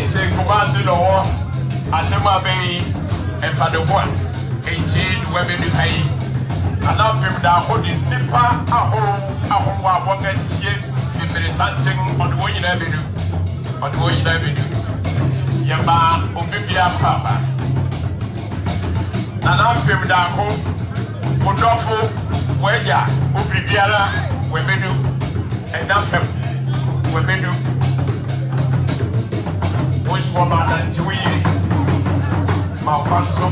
say Kumasi no war. Asema Bay and Fadeboa. 18 women in Hay. And now people that hold in Nipa, a home, something on the way in Avenue. On the way in Avenue. Yaba, Obibia Papa. And now people that home, Wonderful, Weja, Obibiara, Wemenu, and nothing. Wemenu. Which woman and Tui? My console,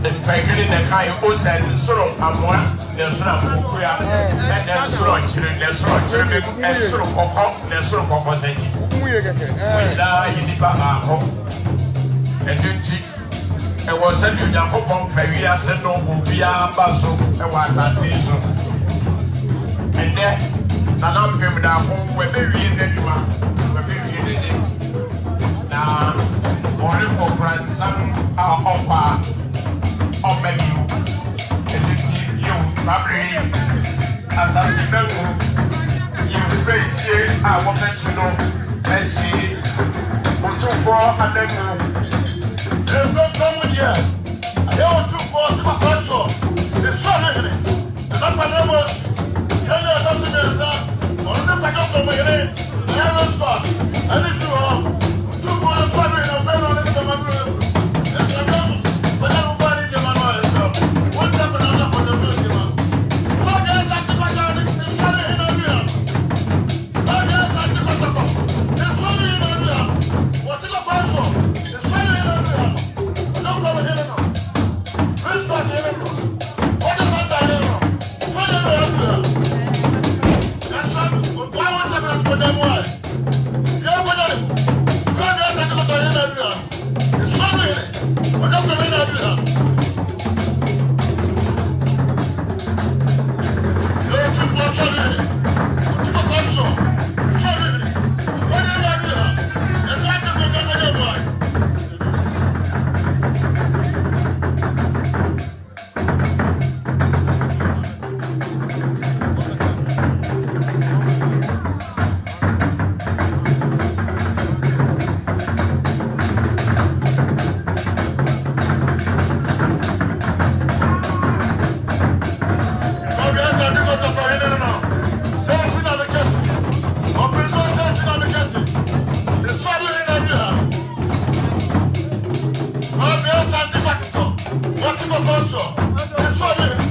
the Peggy and I also had sort of Amwa, there's not Kuya, and there's sort of children, there's sort of children, and sort of Coco, there's sort of composition. We die in the Baha and then it was a new Jacob Ferry as a noble via Basso, and was that season. And then, Nanam came down home where they read the Duma, where they read it. Now, only for grandson, our offer of menu, and the team you, Sabri, as I remember, you face here, I wanted to know, let's see, what you for, and then there's no come here. I want to go to my pastor. The son is it. The number was, on the back of my name, I have a spot. I need to two more family and friend on the there's a number, but I don't find it in my life. What's happening on the first one? What else at the back of the son in India? What else at the back of the son in India? What's the pastor? The son in India. No problem here now. Christmas here now. What is that there now? Son in India. And son, why won't you put them away? Yeah, but then, God has to go to India. The son in it. What does the India do? You're too far, son in it. What's the pastor? Son in it. Son in India. It's not to go to India. What's the